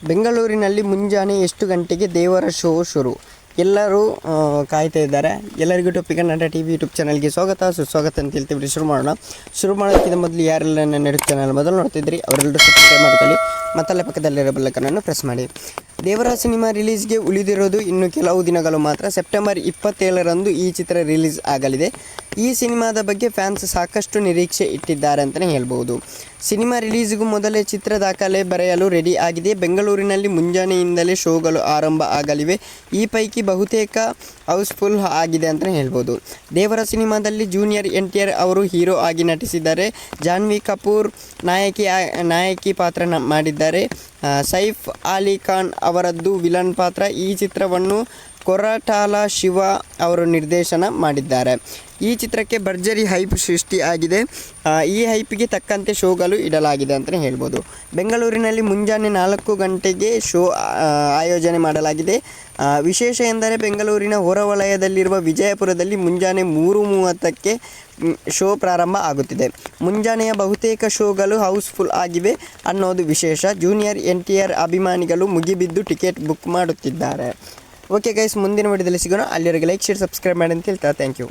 ಬೆಂಗಳೂರಿನಲ್ಲಿ ಮುಂಜಾನೆ ಎಷ್ಟು ಗಂಟೆಗೆ ದೇವರ ಶೋ ಶುರು? ಎಲ್ಲರೂ ಕಾಯ್ತಾ ಇದ್ದಾರೆ. ಎಲ್ಲರಿಗೂ ಟೊಪ್ಪಿ ಕನ್ನಡ ಟಿ ವಿ ಯೂಟ್ಯೂಬ್ ಚಾನಲ್ಗೆ ಸುಸ್ವಾಗತ ಅಂತ ಹೇಳ್ತೀವಿ. ಶುರು ಮಾಡೋದಕ್ಕಿಂತ ಮೊದಲು ಯಾರೆಲ್ಲ ನನ್ನ ಯೂಟ್ಯೂಬ್ ಚಾನಲ್ ಮೊದಲು ನೋಡ್ತಿದ್ರಿ ಅವರೆಲ್ಲರೂ ಸಬ್ಸ್ಕ್ರೈಬ್ ಮಾಡ್ಕೊಳ್ಳಿ, ಮತ್ತಲ್ಲೇ ಪಕ್ಕದಲ್ಲಿರೋ ಬೆಲ್ಲೈಕನನ್ನು ಪ್ರೆಸ್ ಮಾಡಿ. ದೇವರ ಸಿನಿಮಾ ರಿಲೀಸ್ಗೆ ಉಳಿದಿರೋದು ಇನ್ನು ಕೆಲವು ದಿನಗಳು ಮಾತ್ರ. ಸೆಪ್ಟೆಂಬರ್ 27ರಂದು ಈ ಚಿತ್ರ ರಿಲೀಸ್ ಆಗಲಿದೆ. ಈ ಸಿನಿಮಾದ ಬಗ್ಗೆ ಫ್ಯಾನ್ಸ್ ಸಾಕಷ್ಟು ನಿರೀಕ್ಷೆ ಇಟ್ಟಿದ್ದಾರೆ ಅಂತಲೇ ಹೇಳ್ಬೋದು. ಸಿನಿಮಾ ರಿಲೀಸ್ಗೂ ಮೊದಲೇ ಚಿತ್ರ ದಾಖಲೆ ಬರೆಯಲು ರೆಡಿ ಆಗಿದೆ. ಬೆಂಗಳೂರಿನಲ್ಲಿ ಮುಂಜಾನೆಯಿಂದಲೇ ಶೋಗಳು ಆರಂಭ ಆಗಲಿವೆ. ಈ ಪೈಕಿ ಬಹುತೇಕ ಹೌಸ್ಫುಲ್ ಆಗಿದೆ ಅಂತಲೇ ಹೇಳ್ಬೋದು. ದೇವರ ಸಿನಿಮಾದಲ್ಲಿ ಜೂನಿಯರ್ NTR ಅವರು ಹೀರೋ ಆಗಿ ನಟಿಸಿದ್ದಾರೆ. ಜಾನ್ವಿ ಕಪೂರ್ ನಾಯಕಿ ಪಾತ್ರ ಮಾಡಿದ್ದಾರೆ. ಸೈಫ್ ಅಲಿ ಖಾನ್ ಅವರದ್ದು ವಿಲನ್ ಪಾತ್ರ. ಈ ಚಿತ್ರವನ್ನು ಕೊರಟಾಲ ಶಿವ ಅವರು ನಿರ್ದೇಶನ ಮಾಡಿದ್ದಾರೆ. ಈ ಚಿತ್ರಕ್ಕೆ ಭರ್ಜರಿ ಹೈಪ್ ಸೃಷ್ಟಿ ಆಗಿದೆ. ಈ ಹೈಪಿಗೆ ತಕ್ಕಂತೆ ಶೋಗಳು ಇಡಲಾಗಿದೆ ಅಂತಲೇ ಹೇಳ್ಬೋದು. ಬೆಂಗಳೂರಿನಲ್ಲಿ ಮುಂಜಾನೆ 4 ಗಂಟೆಗೆ ಶೋ ಆಯೋಜನೆ ಮಾಡಲಾಗಿದೆ. ವಿಶೇಷ ಎಂದರೆ ಬೆಂಗಳೂರಿನ ಹೊರವಲಯದಲ್ಲಿರುವ ವಿಜಯಪುರದಲ್ಲಿ ಮುಂಜಾನೆ 3:30ಕ್ಕೆ ಶೋ ಪ್ರಾರಂಭ ಆಗುತ್ತಿದೆ. ಮುಂಜಾನೆಯ ಬಹುತೇಕ ಶೋಗಳು ಹೌಸ್ಫುಲ್ ಆಗಿವೆ ಅನ್ನೋದು ವಿಶೇಷ. ಜೂನಿಯರ್ NTR ಅಭಿಮಾನಿಗಳು ಮುಗಿಬಿದ್ದು ಟಿಕೆಟ್ ಬುಕ್ ಮಾಡುತ್ತಿದ್ದಾರೆ. ಓಕೆ ಗೈಸ್, ಮುಂದಿನ ವಿಡಿಯೋದಲ್ಲಿ ಸಿಗೋಣ. ಅಲ್ಲಿವರೆಗೆ ಲೈಕ್, ಶೇರ್, ಸಬ್ಸ್ಕ್ರೈಬ್ ಮಾಡಿ ಅಂತ ಹೇಳ್ತಾ ಥ್ಯಾಂಕ್ ಯು.